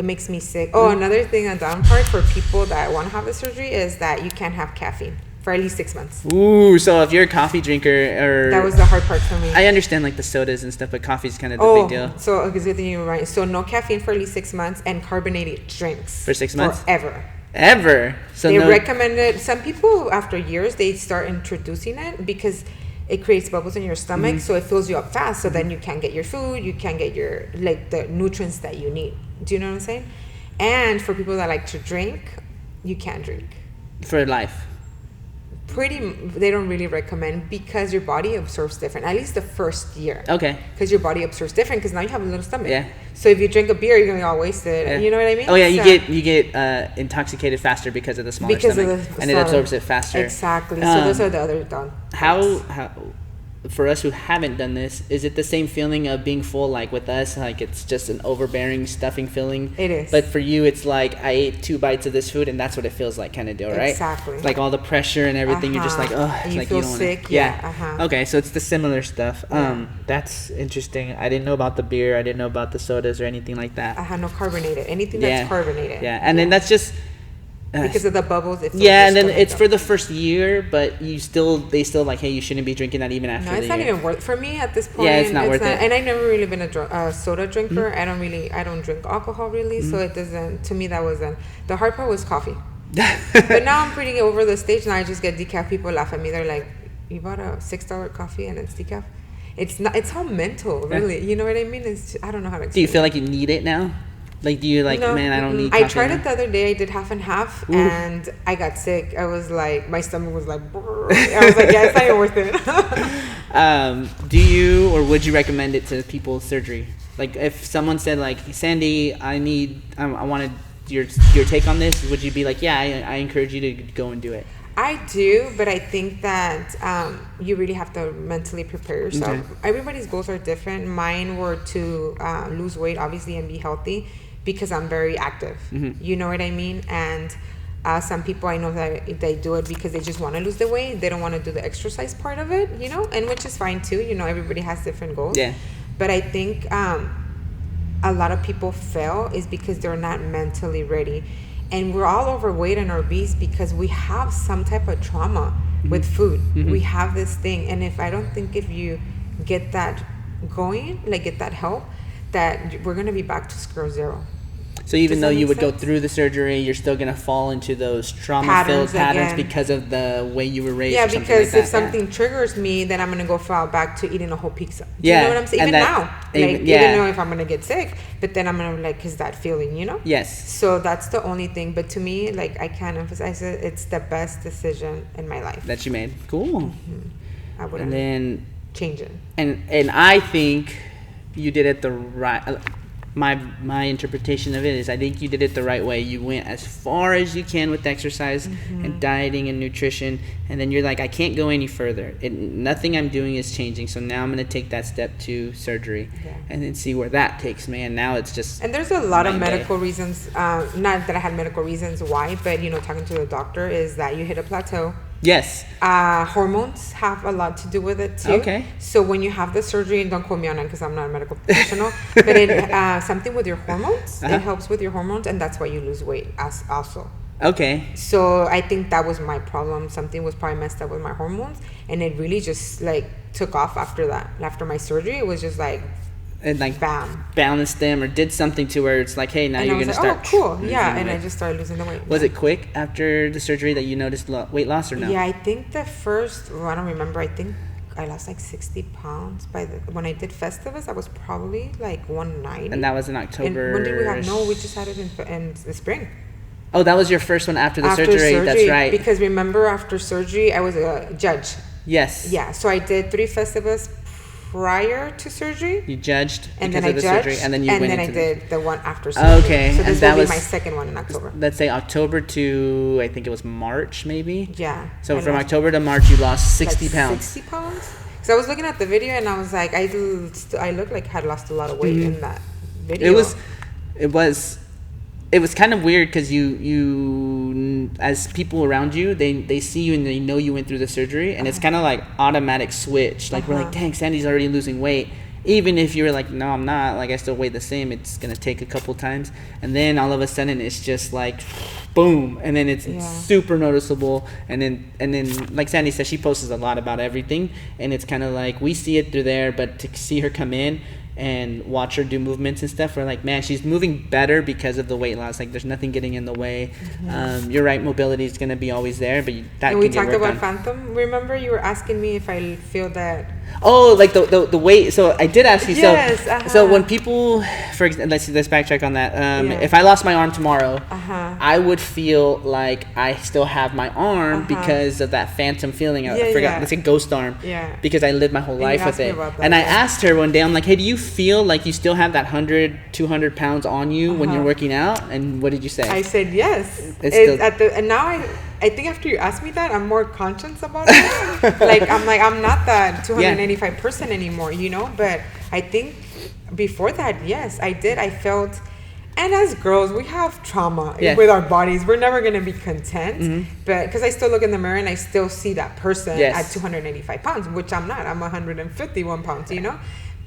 makes me sick. Oh, another thing, a down part for people that want to have the surgery is that you can't have caffeine. for at least 6 months. Ooh, so if you're a coffee drinker, or that was the hard part for me. I understand like the sodas and stuff, but coffee's kind of the big deal. So a good thing you were right. So no caffeine for at least 6 months, and carbonated drinks for 6 months. Ever. So they recommend it. Some people after years they start introducing it because it creates bubbles in your stomach, so it fills you up fast. So then you can't get your food, you can't get your like the nutrients that you need. Do you know what I'm saying? And for people that like to drink, you can't drink for life. They don't really recommend because your body absorbs different, at least the first year. Okay. Because your body absorbs different because now you have a little stomach. Yeah. So if you drink a beer, you're gonna be all wasted. Yeah. You know what I mean? Oh yeah, you get intoxicated faster because of the smaller stomach, and it absorbs it faster. Exactly. So those are the other down. How for us who haven't done this, is it the same feeling of being full like with us? Like it's just an overbearing stuffing feeling? It is. But for you, it's like I ate 2 bites of this food and that's what it feels like kind of deal, right? Exactly. It's like all the pressure and everything, you're just like, oh, and you like feel you don't sick. wanna, Yeah. Okay, so it's the similar stuff. Yeah. That's interesting. I didn't know about the beer. I didn't know about the sodas or anything like that. No carbonated. Anything that's carbonated. Yeah, and then that's just... because of the bubbles. And then it's for the first year, but they still like, hey, you shouldn't be drinking that even after. No, it's not even worth for me at this point. Yeah, it's not worth it. And I've never really been a soda drinker. I don't drink alcohol really, so it doesn't. To me, that wasn't the hard part. Was coffee. But now I'm pretty over the stage. Now I just get decaf. People laugh at me. They're like, "You bought a $6 coffee and it's decaf." It's not. It's all mental, really. You know what I mean? I don't know how to explain. Do you feel like you need it now? Like, do you like, no, man, I don't need coffee? I tried it the other day. I did half and half, and I got sick. I was like, my stomach was like, brrr. I was like, yeah, it's not even worth it. Do you, or would you recommend it to people surgery? Like, if someone said, like, Sandy, I wanted your take on this, would you be like, yeah, I encourage you to go and do it? I do, but I think that you really have to mentally prepare yourself. Okay. Everybody's goals are different. Mine were to lose weight, obviously, and be healthy because I'm very active. Mm-hmm. You know what I mean? And some people I know that they do it because they just want to lose the weight. They don't want to do the exercise part of it, you know, and which is fine too. You know, everybody has different goals. Yeah. But I think a lot of people fail is because they're not mentally ready. And we're all overweight and obese because we have some type of trauma with food. Mm-hmm. We have this thing. And if you get that going, like get that help, that we're going to be back to square zero. So even though you would go through the surgery, you're still going to fall into those trauma-filled patterns because of the way you were raised. Yeah, because if something triggers me, then I'm going to go fall back to eating a whole pizza. Do you know what I'm saying? Even now. Even though if I'm going to get sick, but then I'm going to like, is that feeling, you know? Yes. So that's the only thing. But to me, like I can't emphasize it. It's the best decision in my life. That you made. Cool. Mm-hmm. I wouldn't change it. And I think you did it the right... My interpretation of it is I think you did it the right way. You went as far as you can with exercise and dieting and nutrition, and then you're like, I can't go any further. Nothing I'm doing is changing, so now I'm going to take that step to surgery and then see where that takes me. And now it's just... And there's a lot of medical reasons, not that I had medical reasons why, but, you know, talking to the doctor is that you hit a plateau. Yes. Hormones have a lot to do with it too. Okay. So when you have the surgery, and don't quote me on it because I'm not a medical professional, but it something with your hormones. It helps with your hormones, and that's why you lose weight also. Okay. So I think that was my problem. Something was probably messed up with my hormones, and it really just like took off after that. After my surgery, it was just like. And like bam, balanced them or did something to where it's like, hey, now you're gonna start. Oh, cool, yeah, and I just started losing the weight. Was it quick after the surgery that you noticed weight loss or no? Yeah, I think the first. Well, I don't remember. I think I lost like 60 pounds when I did Festivus. I was probably like 190. And that was in October. And when did we have? No, we just had it in the spring. Oh, that was your first one after the surgery. That's right. Because remember, after surgery, I was a judge. Yes. Yeah, so I did 3 Festivus. Prior to surgery, you judged and then I judged, surgery, and then I did the one after surgery. Okay, so this will be my second one in October. Let's say October to I think it was March, maybe. Yeah. So from October to March, you lost 60 pounds. 60 pounds. So I was looking at the video and I was like, I looked like I had lost a lot of weight in that video. It was kind of weird because you as people around you, they see you and they know you went through the surgery, and it's kind of like automatic switch. Like we're like, dang, Sandy's already losing weight. even if you were like, no, I'm not, like I still weigh the same, it's gonna take a couple times, and then all of a sudden it's just like boom, and then it's super noticeable, and then like Sandy said, she posts a lot about everything, and it's kind of like we see it through there, but to see her come in and watch her do movements and stuff, we're like, man, she's moving better because of the weight loss. Like, there's nothing getting in the way. You're right, mobility is going to be always there, but that and we can get talked about on. Phantom. Remember, you were asking me if I feel that. Oh, like the weight. So I did ask you. Yes, So when people, for example, let's backtrack on that. If I lost my arm tomorrow, I would feel like I still have my arm because of that phantom feeling. I forgot. It's a ghost arm. Yeah. Because I lived my whole life with it. And I asked her one day, I'm like, hey, do you feel like you still have that 100, 200 pounds on you when you're working out? And what did you say? I said yes. And now I think after you asked me that, I'm more conscious about it. I'm not that 285 person anymore, you know. But I think before that, yes, I did. I felt, and as girls, we have trauma with our bodies. We're never gonna be content, but because I still look in the mirror and I still see that person at 285 pounds, which I'm not. I'm 151 pounds, you know.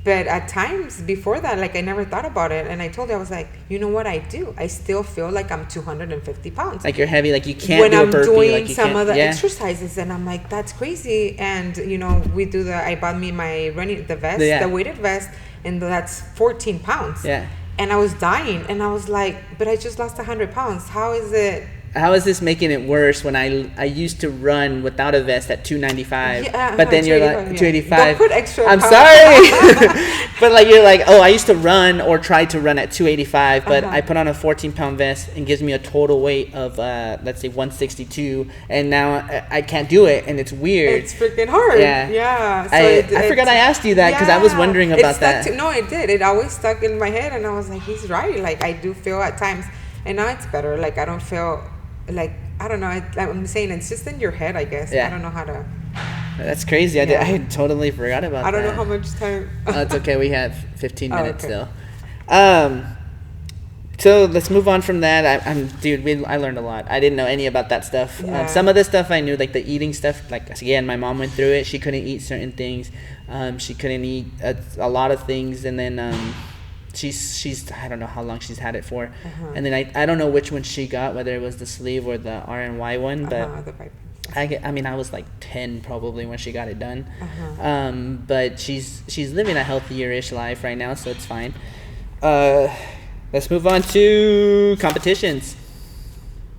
But at times before that, like I never thought about it. And I told you, I was like, you know what I do? I still feel like I'm 250 pounds. Like you're heavy, like you can't when do a I'm burpee. doing like you some can't, of the exercises. And I'm like, that's crazy. And, you know, I bought me my the vest, the weighted vest, and that's 14 pounds. Yeah. And I was dying. And I was like, but I just lost 100 pounds. How is this making it worse when I used to run without a vest at 295, but then you're like 285. Don't put extra. I'm sorry, but like you're like, oh, I used to run or try to run at 285, but I put on a 14-pound vest and gives me a total weight of let's say 162, and now I can't do it, and it's weird. It's freaking hard. Yeah. So I forgot I asked you that because I was wondering about that. No, it did. It always stuck in my head, and I was like, he's right. Like I do feel at times, and now it's better. Like I don't feel. Like I don't know. I'm saying it's just in your head, I guess. I don't know how to. That's crazy. I totally forgot about that. I don't know how much time. It's okay. We have 15 minutes still. So let's move on from that. I learned a lot. I didn't know any about that stuff. Some of the stuff I knew, like the eating stuff. Like again, my mom went through it. She couldn't eat certain things. She couldn't eat a lot of things, and then. She's I don't know how long she's had it for, and then I don't know which one she got, whether it was the sleeve or the RNY one, but I was like 10 probably when she got it done. But she's living a healthier-ish life right now, so it's fine. Let's move on to competitions.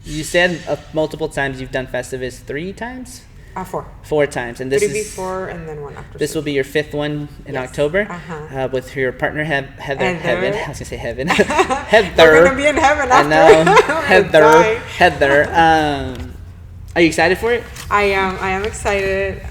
You said multiple times you've done Festivus 3 times. 4. 4 times, and this 3 is before, and then 1 after. This will be your 5th one in October, with your partner Heather. Heaven. I was gonna say Heaven. Heather. We're gonna be in heaven after. I know. Heather. Are you excited for it? I am excited.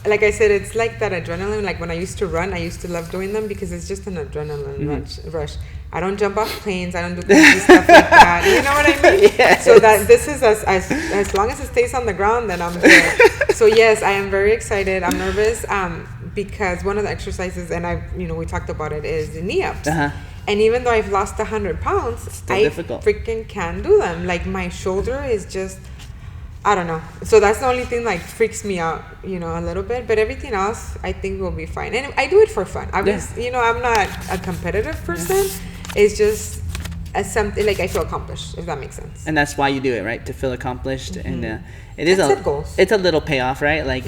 Like I said, it's like that adrenaline. Like when I used to run, I used to love doing them because it's just an adrenaline rush. I don't jump off planes. I don't do crazy stuff like that. You know what I mean? Yes. So that this is as long as it stays on the ground, then I'm good. So yes, I am very excited. I'm nervous because one of the exercises, and we talked about it, is the knee ups. And even though I've lost 100 pounds, I freaking can do them. Like my shoulder is just, I don't know. So that's the only thing like freaks me out, a little bit. But everything else, I think will be fine. And I do it for fun. I'm not a competitive person. It's just something like I feel accomplished, if that makes sense. And that's why you do it, right? To feel accomplished, and it's a little payoff, right? Like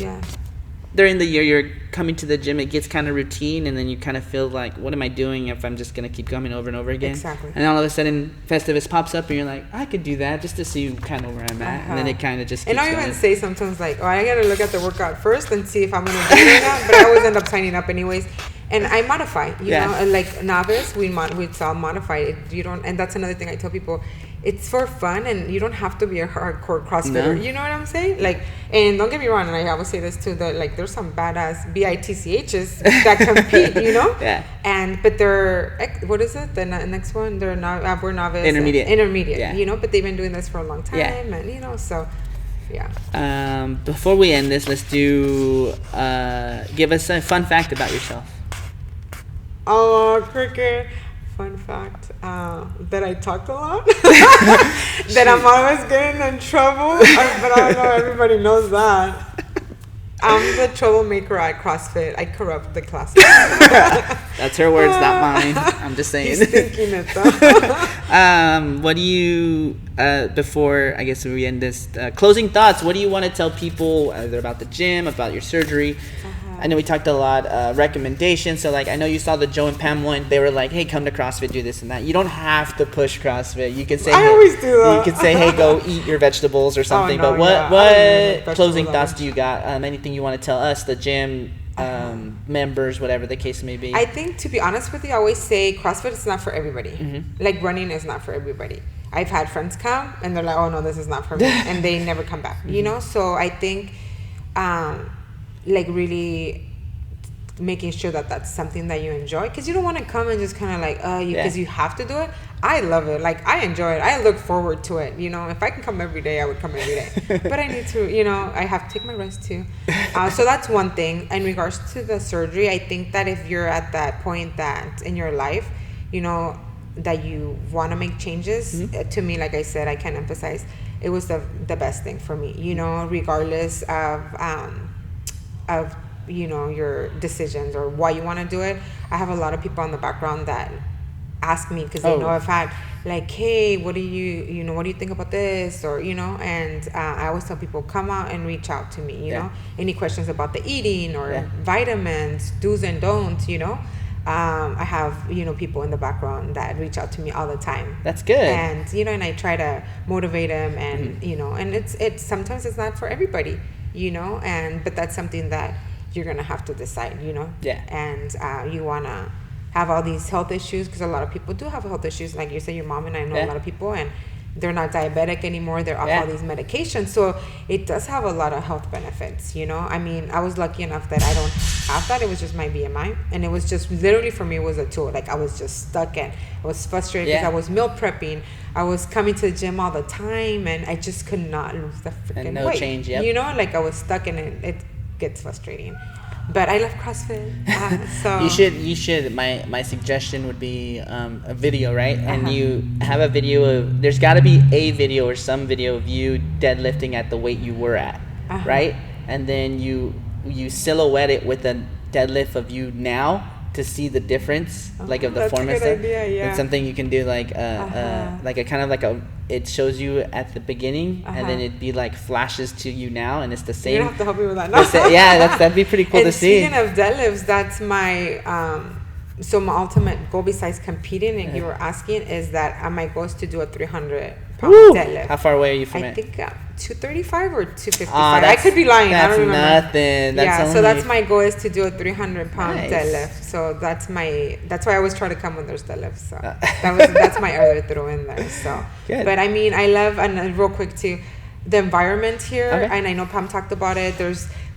during the year, you're coming to the gym, it gets kind of routine, and then you kind of feel like, what am I doing if I'm just gonna keep coming over and over again? Exactly. And all of a sudden, Festivus pops up, and you're like, I could do that just to see kind of where I'm at, and then it kind of just. And I even say sometimes like, I gotta look at the workout first and see if I'm gonna do it or not. But I always end up signing up anyways. And I modify, you know, like novice, we all modify it. You don't, and that's another thing I tell people. It's for fun, and you don't have to be a hardcore CrossFitter. No. You know what I'm saying? Like, and don't get me wrong, and I always say this too, that like there's some badass BITCHs that compete, but they're, what is it? The next one, we're novice. Intermediate. But they've been doing this for a long time, and so. Yeah. Before we end this, let's do give us a fun fact about yourself. Oh, cricket. Fun fact, that I talked a lot. That I'm always getting in trouble. But I don't know, everybody knows that. I'm the troublemaker at CrossFit. I corrupt the classes. That's her words, not mine. I'm just saying. He's thinking it though. What do you, before I guess we end this, closing thoughts, what do you want to tell people either about the gym, about your surgery? I know we talked a lot, recommendations. So, like, I know you saw the Joe and Pam one. They were like, hey, come to CrossFit, do this and that. You don't have to push CrossFit. You can say, I always do that. You can say, hey, go eat your vegetables or something. Oh, no, but what closing thoughts much. do you got? Anything you want to tell us, the gym members, whatever the case may be? I think, to be honest with you, I always say CrossFit is not for everybody. Like, running is not for everybody. I've had friends come, and they're like, oh, no, this is not for me. And they never come back, you know? So I think... like really making sure that that's something that you enjoy, because you don't want to come and just kind of like because you have to do it. I love it. Like, I enjoy it. I look forward to it. You know, if I can come every day, I would come every day. But I need to, you know, I have to take my rest too. So that's one thing. In regards to the surgery, I think that if you're at that point that in your life, you know, that you want to make changes, to me, like I said, I can't emphasize, it was the best thing for me, you know, regardless of you know, your decisions or why you want to do it. I have a lot of people in the background that ask me, because they know I've had, like, hey, what do you think about this, or, you know, and I always tell people, come out and reach out to me, you know, any questions about the eating or vitamins, do's and don'ts, you know. I have, you know, people in the background that reach out to me all the time. That's good. And, you know, and I try to motivate them, and, you know, and it's sometimes it's not for everybody, you know, but that's something that you're going to have to decide, you know. Yeah. And you want to have all these health issues, because a lot of people do have health issues. Like you said, your mom and I know a lot of people, and they're not diabetic anymore. They're off all these medications. So it does have a lot of health benefits, you know. I mean, I was lucky enough that I don't have that. It was just my BMI. And it was just literally, for me, it was a tool. Like, I was just stuck, and I was frustrated because I was meal prepping. I was coming to the gym all the time, and I just could not lose the freaking weight. Change, you know, like, I was stuck, and it gets frustrating. But I love CrossFit. So you should. My suggestion would be a video, right? And you have a video of, there's got to be a video or some video of you deadlifting at the weight you were at, right? And then you silhouette it with a deadlift of you now to see the difference, like, of the form and stuff. It's something you can do, like like a kind of like it shows you at the beginning, and then it'd be like flashes to you now, and it's the same. You don't have to help me with that now. That'd be pretty cool to see. Speaking of deadlifts, that's my so my ultimate goal besides competing, and you were asking, is that my goal is to do a 300-pound deadlift. How far away are you from it? I think 235 or 255. I could be lying. I don't remember. Nothing. So that's my goal, is to do a 300-pound deadlift. So that's why I always try to come when there's deadlifts. So that's my other throw in there. So, good. But I mean, I love, and real quick too, the environment here, and I know Pam talked about it.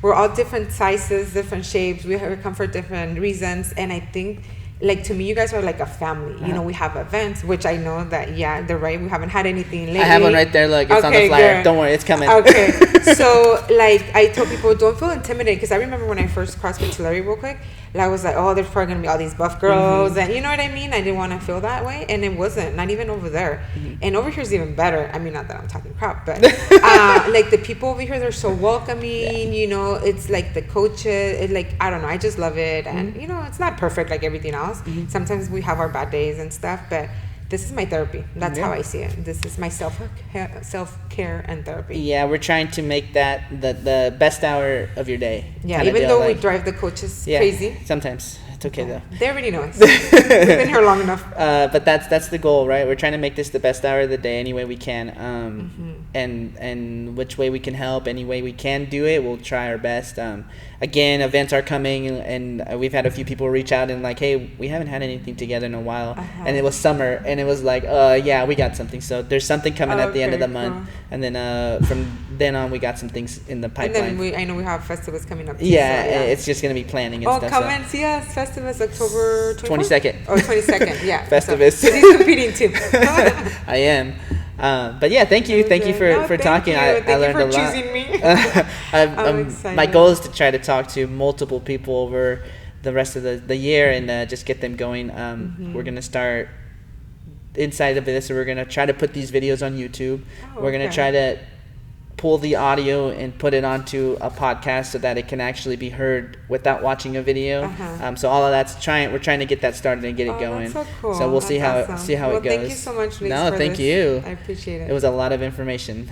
We're all different sizes, different shapes. We come for different reasons, and I think, like, to me, you guys are like a family. You know, we have events, which I know that, they're right. We haven't had anything lately. I have one right there. Look, it's on the flyer. Good. Don't worry, it's coming. Okay. So, like, I tell people, don't feel intimidated, because I remember when I first CrossFit to Larry real quick, I was like, oh, there's probably going to be all these buff girls. And you know what I mean? I didn't want to feel that way. And it wasn't. Not even over there. And over here is even better. I mean, not that I'm talking crap, but like, the people over here, they're so welcoming. You know, it's like the coaches. Like, I don't know. I just love it. And, you know, it's not perfect like everything else. Sometimes we have our bad days and stuff, but this is my therapy. That's how I see it. This is my self-care and therapy. Yeah, we're trying to make that the best hour of your day. Yeah, even though we drive the coaches crazy. Sometimes. It's okay, though. They already know us. We've been here long enough. But that's the goal, right? We're trying to make this the best hour of the day any way we can. And which way we can help, any way we can do it, we'll try our best. Again, events are coming, and we've had a few people reach out and like, hey, we haven't had anything together in a while. And it was summer, and it was like, we got something. So there's something coming at the end of the month. And then from then on, we got some things in the pipeline. And then I know we have festivals coming up too. It's just going to be planning and stuff. Come and see us. Festivus October 22nd. Oh, 22nd, yeah. Festivus. So he's competing too. I am. But yeah, thank you for talking. I learned a lot. Thank you for choosing me. My goal is to try to talk to multiple people over the rest of the year and just get them going. We're gonna start inside of this, so we're gonna try to put these videos on YouTube. We're gonna try to pull the audio and put it onto a podcast so that it can actually be heard without watching a video. So all of that's we're trying to get that started and get it going. That's so cool. So we'll see how awesome. it goes. Thank you so much, Luis, No, for thank this. you. I appreciate it. It was a lot of information.